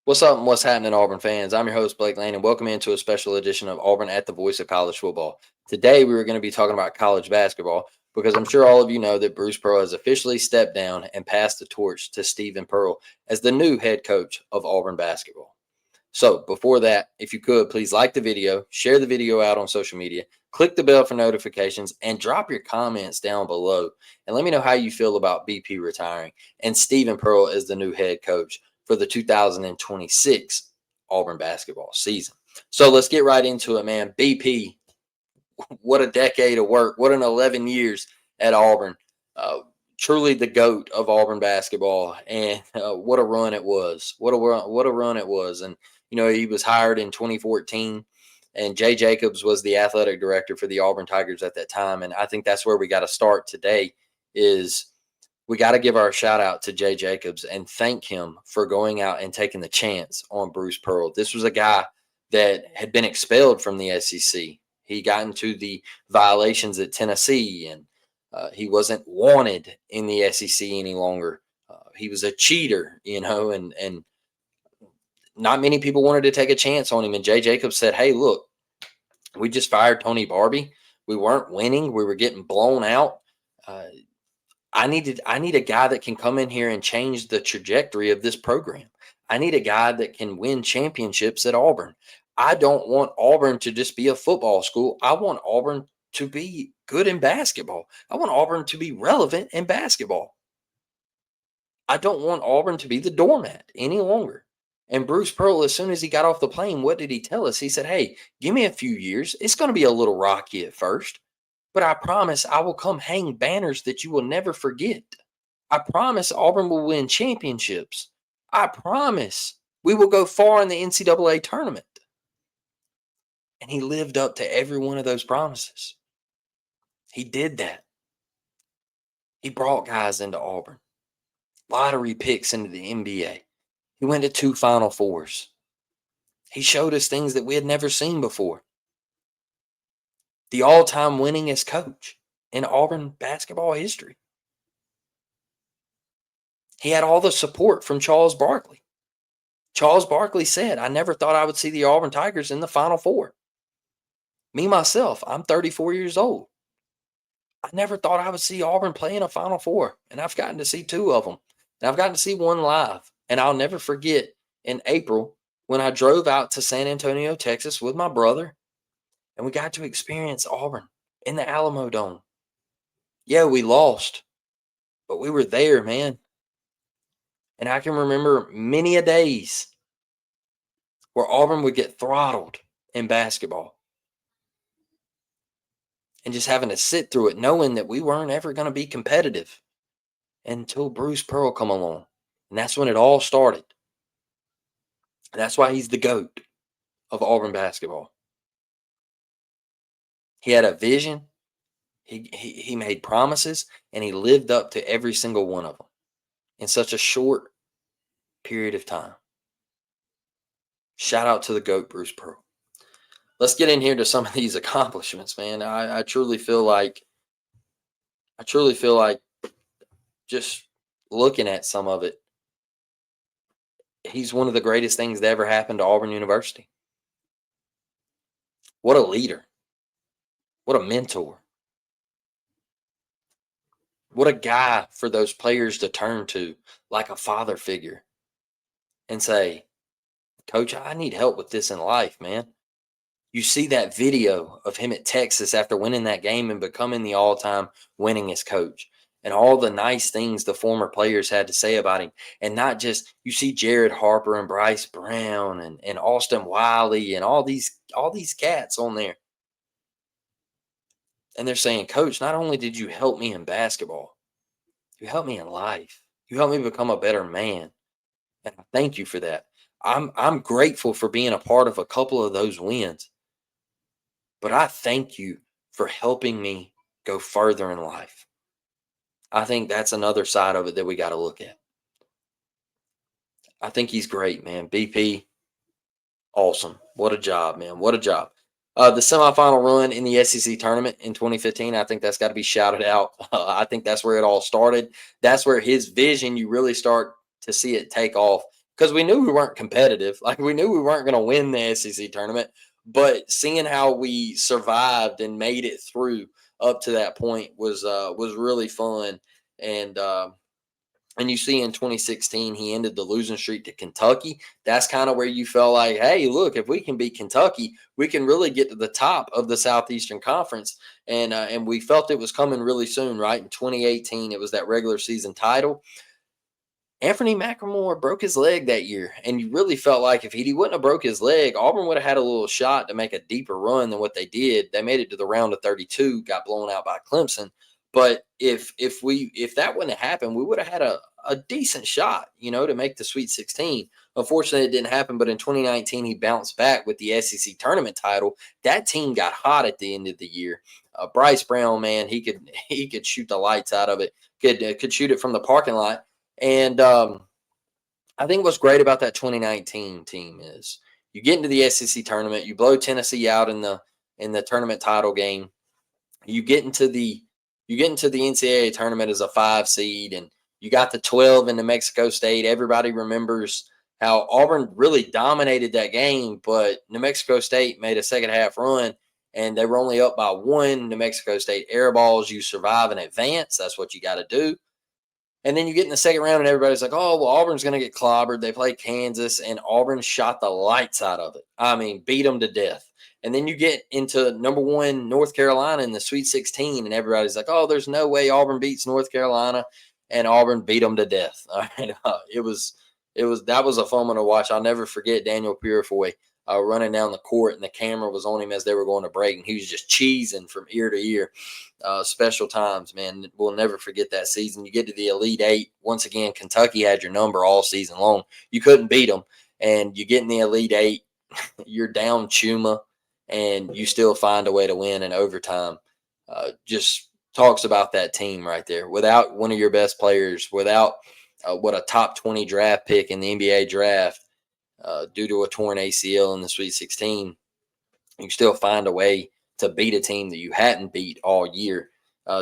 What's up and what's happening, Auburn fans? I'm your host, Blake Lane, and welcome into a special edition of Auburn at the Voice of College Football. Today, we are going to be talking about college basketball because I'm sure all of you know that Bruce Pearl has officially stepped down and passed the torch to Stephen Pearl as the new head coach of Auburn basketball. So, before that, if you could, please like the video, share the video out on social media, click the bell for notifications, and drop your comments down below. And let me know how you feel about BP retiring and Stephen Pearl as the new head coach for the 2026 Auburn basketball season. So let's get right into it, man. BP, what a decade of work. What an 11 years at Auburn. Uh, Truly the GOAT of Auburn basketball. And what a run it was. What a run it was. And, he was hired in 2014. And Jay Jacobs was the athletic director for the Auburn Tigers at that time. And I think that's where we got to start today is we got to give our shout out to Jay Jacobs and thank him for going out and taking the chance on Bruce Pearl. This was a guy that had been expelled from the SEC. He got into the violations at Tennessee, and he wasn't wanted in the SEC any longer. He was a cheater, and not many people wanted to take a chance on him. And Jay Jacobs said, "Hey, look, we just fired Tony Barbie. We weren't winning. We were getting blown out. I need a guy that can come in here and change the trajectory of this program. I need a guy that can win championships at Auburn. I don't want Auburn to just be a football school. I want Auburn to be good in basketball. I want Auburn to be relevant in basketball. I don't want Auburn to be the doormat any longer." And Bruce Pearl, as soon as he got off the plane, what did he tell us? He said, "Hey, give me a few years. It's going to be a little rocky at first, but I promise I will come hang banners that you will never forget. I promise Auburn will win championships. I promise we will go far in the NCAA tournament." And he lived up to every one of those promises. He did that. He brought guys into Auburn, lottery picks into the NBA. He went to 2 Final Fours. He showed us things that we had never seen before. The all-time winningest coach in Auburn basketball history. He had all the support from Charles Barkley. Charles Barkley said, "I never thought I would see the Auburn Tigers in the Final Four." Me, myself, I'm 34 years old. I never thought I would see Auburn play in a Final Four, and I've gotten to see 2 of them. And I've gotten to see one live, and I'll never forget in April when I drove out to San Antonio, Texas with my brother, and we got to experience Auburn in the Alamo Dome. Yeah, we lost, but we were there, man. And I can remember many a days where Auburn would get throttled in basketball and just having to sit through it, knowing that we weren't ever going to be competitive until Bruce Pearl come along. And that's when it all started. And that's why he's the GOAT of Auburn basketball. He had a vision. He made promises, and he lived up to every single one of them in such a short period of time. Shout out to the GOAT, Bruce Pearl. Let's get in here to some of these accomplishments, man. I truly feel like just looking at some of it, he's one of the greatest things that ever happened to Auburn University. What a leader. What a mentor. What a guy for those players to turn to like a father figure and say, "Coach, I need help with this in life, man." You see that video of him at Texas after winning that game and becoming the all-time winningest coach, and all the nice things the former players had to say about him. And not just, you see Jared Harper and Bryce Brown and Austin Wiley and all these cats on there. And they're saying, "Coach, not only did you help me in basketball, you helped me in life. You helped me become a better man. And I thank you for that. I'm grateful for being a part of a couple of those wins. But I thank you for helping me go further in life." I think that's another side of it that we got to look at. I think he's great, man. BP, awesome. What a job, man. What a job. The semifinal run in the SEC tournament in 2015, I think that's got to be shouted out. I think that's where it all started. That's where his vision, you really start to see it take off because we knew we weren't competitive. Like we knew we weren't going to win the SEC tournament, but seeing how we survived and made it through up to that point was really fun. And and you see in 2016, he ended the losing streak to Kentucky. That's kind of where you felt like, hey, look, if we can beat Kentucky, we can really get to the top of the Southeastern Conference. And we felt it was coming really soon, right? In 2018, it was that regular season title. Anthony McLemore broke his leg that year, and you really felt like if he wouldn't have broke his leg, Auburn would have had a little shot to make a deeper run than what they did. They made it to the round of 32, got blown out by Clemson. But if that wouldn't have happened, we would have had a decent shot, to make the Sweet 16. Unfortunately, it didn't happen. But in 2019, he bounced back with the SEC tournament title. That team got hot at the end of the year. Bryce Brown, man, he could shoot the lights out of it. Could shoot it from the parking lot. And I think what's great about that 2019 team is you get into the SEC tournament, you blow Tennessee out in the tournament title game. You get into the NCAA tournament as a 5 seed, and you got the 12 in New Mexico State. Everybody remembers how Auburn really dominated that game, but New Mexico State made a second half run, and they were only up by 1. New Mexico State air balls. You survive and advance. That's what you got to do. And then you get in the second round, and everybody's like, oh, well, Auburn's going to get clobbered. They play Kansas, and Auburn shot the lights out of it. I mean, beat them to death. And then you get into number 1 North Carolina in the Sweet 16, and everybody's like, oh, there's no way Auburn beats North Carolina. And Auburn beat them to death. All right. That was a fun one to watch. I'll never forget Daniel Purifoy running down the court, and the camera was on him as they were going to break, and he was just cheesing from ear to ear. Special times, man. We'll never forget that season. You get to the Elite Eight. Once again, Kentucky had your number all season long. You couldn't beat them. And you get in the Elite Eight, you're down Chuma, and you still find a way to win in overtime. Just talks about that team right there. Without one of your best players, without a top 20 draft pick in the NBA draft, due to a torn ACL in the Sweet 16, you still find a way to beat a team that you hadn't beat all year,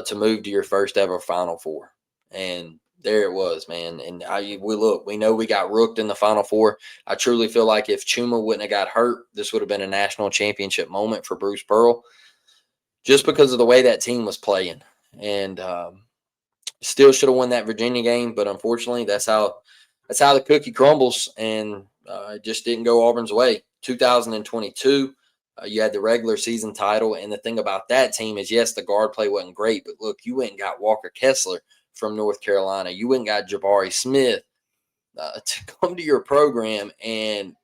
to move to your first ever Final Four. And there it was, man. And we know we got rooked in the Final Four. I truly feel like if Chuma wouldn't have got hurt, this would have been a national championship moment for Bruce Pearl, just because of the way that team was playing. And still should have won that Virginia game, but unfortunately, that's how the cookie crumbles, and it just didn't go Auburn's way. 2022. You had the regular season title, and the thing about that team is, yes, the guard play wasn't great, but look, you went and got Walker Kessler from North Carolina. You went and got Jabari Smith to come to your program, and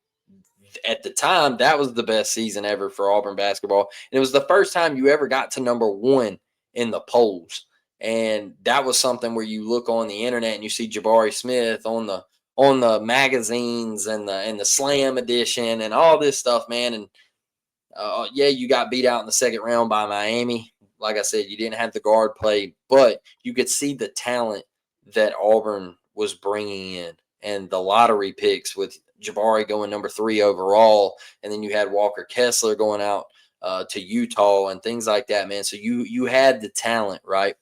at the time, that was the best season ever for Auburn basketball. And it was the first time you ever got to number 1 in the polls, and that was something where you look on the internet and you see Jabari Smith on the magazines and the Slam edition and all this stuff, man, and yeah, you got beat out in the second round by Miami. Like I said, you didn't have the guard play, but you could see the talent that Auburn was bringing in, and the lottery picks with Jabari going number 3 overall, and then you had Walker Kessler going out to Utah and things like that, man. So you had the talent, right?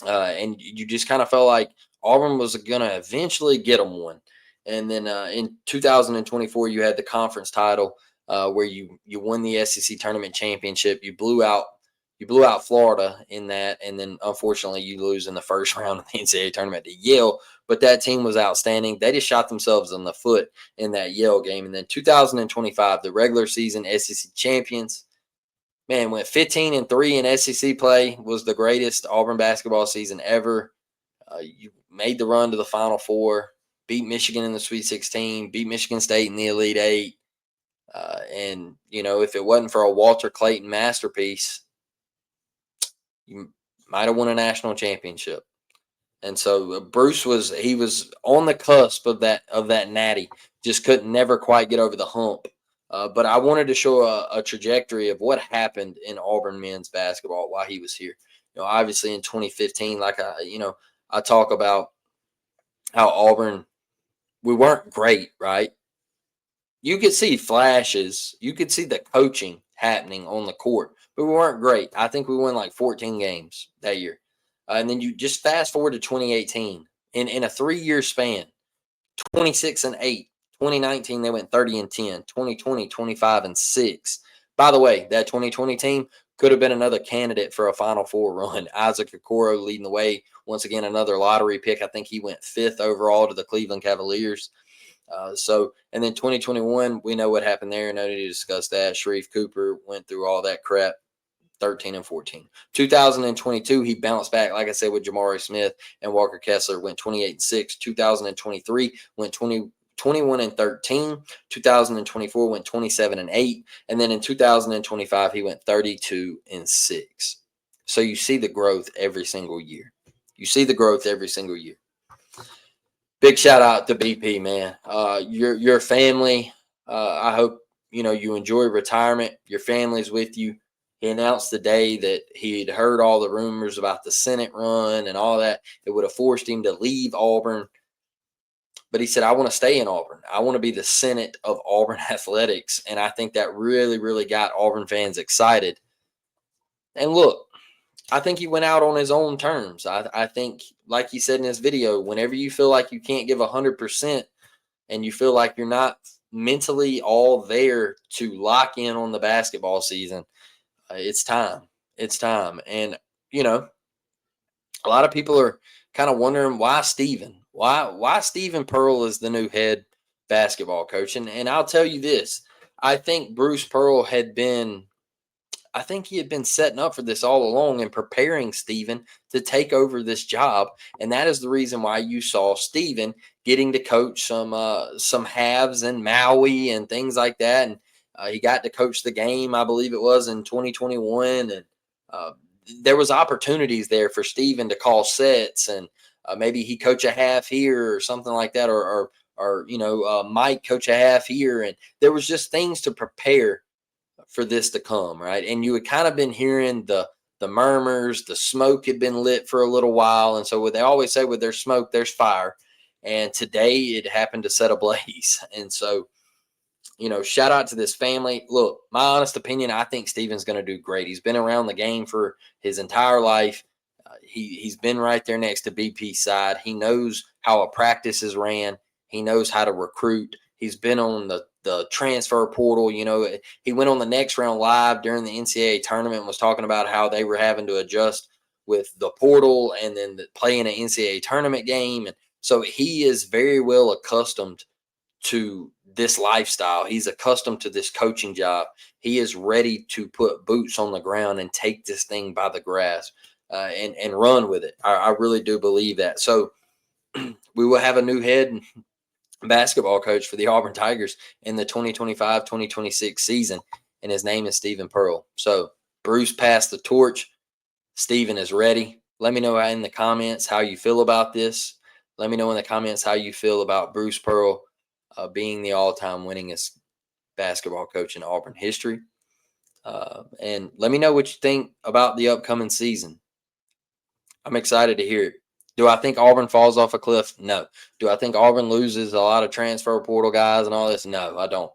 And you just kind of felt like Auburn was going to eventually get them one. And then in 2024, you had the conference title, where you won the SEC tournament championship. You blew out Florida in that, and then unfortunately you lose in the first round of the NCAA tournament to Yale. But that team was outstanding. They just shot themselves in the foot in that Yale game. And then 2025, the regular season SEC champions, man, went 15-3 in SEC play. Was the greatest Auburn basketball season ever. You made the run to the Final Four, beat Michigan in the Sweet 16, beat Michigan State in the Elite Eight. And, if it wasn't for a Walter Clayton masterpiece, you might have won a national championship. And so Bruce was on the cusp of that natty, just never quite get over the hump. But I wanted to show a trajectory of what happened in Auburn men's basketball while he was here. Obviously in 2015, like I talk about how Auburn, we weren't great, right? You could see flashes. You could see the coaching happening on the court, but we weren't great. I think we won like 14 games that year. And then you just fast forward to 2018. In a 3-year span, 26-8. 2019, they went 30-10. 2020, 25-6. By the way, that 2020 team could have been another candidate for a Final Four run. Isaac Okoro leading the way. Once again, another lottery pick. I think he went 5th overall to the Cleveland Cavaliers. And then 2021, we know what happened there. No need to discuss that. Sharif Cooper went through all that crap. 13-14. 2022, he bounced back, like I said, with Jamari Smith and Walker Kessler, went 28-6. 2023 went 21-13. 2024 went 27-8. And then in 2025, he went 32-6. So you see the growth every single year. Big shout out to BP, man. Your family, I hope you enjoy retirement. Your family's with you. He announced the day that he'd heard all the rumors about the Senate run and all that. It would have forced him to leave Auburn. But he said, I want to stay in Auburn. I want to be the Senate of Auburn athletics. And I think that really, really got Auburn fans excited. And look, I think he went out on his own terms. I think, like he said in his video, whenever you feel like you can't give 100% and you feel like you're not mentally all there to lock in on the basketball season, it's time. And, a lot of people are kind of wondering why Steven? Why Steven Pearl is the new head basketball coach? And I'll tell you this. I think Bruce Pearl had been setting up for this all along and preparing Steven to take over this job. And that is the reason why you saw Steven getting to coach some halves in Maui and things like that. And he got to coach the game, I believe it was in 2021. And there was opportunities there for Steven to call sets, and maybe he coach a half here or something like that, or Mike coach a half here. And there was just things to prepare for this to come, right? And you had kind of been hearing the murmurs, the smoke had been lit for a little while. And so what they always say, with there's smoke, there's fire. And today it happened to set ablaze. And so, shout out to this family. Look, my honest opinion, I think Steven's going to do great. He's been around the game for his entire life. He's been right there next to BP's side. He knows how a practice is ran. He knows how to recruit. He's been on the transfer portal. He went on the Next Round Live during the NCAA tournament and was talking about how they were having to adjust with the portal and then playing an NCAA tournament game. And so he is very well accustomed to this lifestyle. He's accustomed to this coaching job. He is ready to put boots on the ground and take this thing by the grass and run with it. I really do believe that. So we will have a new head basketball coach for the Auburn Tigers in the 2025-2026 season, and his name is Steven Pearl. So Bruce passed the torch. Steven is ready. Let me know in the comments how you feel about this. Let me know in the comments how you feel about Bruce Pearl being the all-time winningest basketball coach in Auburn history. And let me know what you think about the upcoming season. I'm excited to hear it. Do I think Auburn falls off a cliff? No. Do I think Auburn loses a lot of transfer portal guys and all this? No, I don't.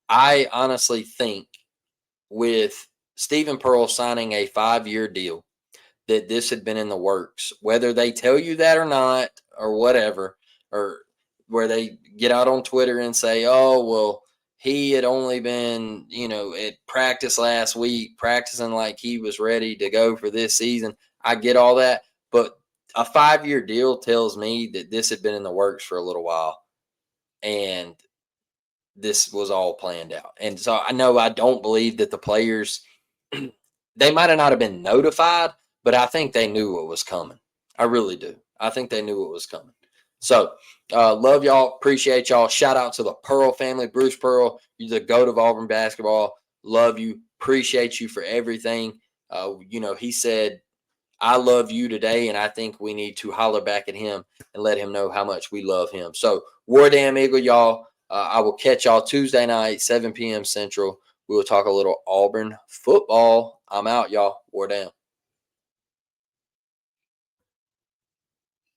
I honestly think with Steven Pearl signing a 5-year deal that this had been in the works, whether they tell you that or not or whatever, or where they get out on Twitter and say, oh, well, he had only been, at practice last week, practicing like he was ready to go for this season. I get all that. But a 5-year deal tells me that this had been in the works for a little while. And this was all planned out. And so I don't believe that the players, they might have not have been notified, but I think they knew what was coming. I really do. I think they knew what was coming. So, love y'all. Appreciate y'all. Shout out to the Pearl family. Bruce Pearl, you're the GOAT of Auburn basketball. Love you. Appreciate you for everything. He said, I love you today, and I think we need to holler back at him and let him know how much we love him. So, War Damn Eagle, y'all. I will catch y'all Tuesday night, 7 p.m. Central. We will talk a little Auburn football. I'm out, y'all. War Damn.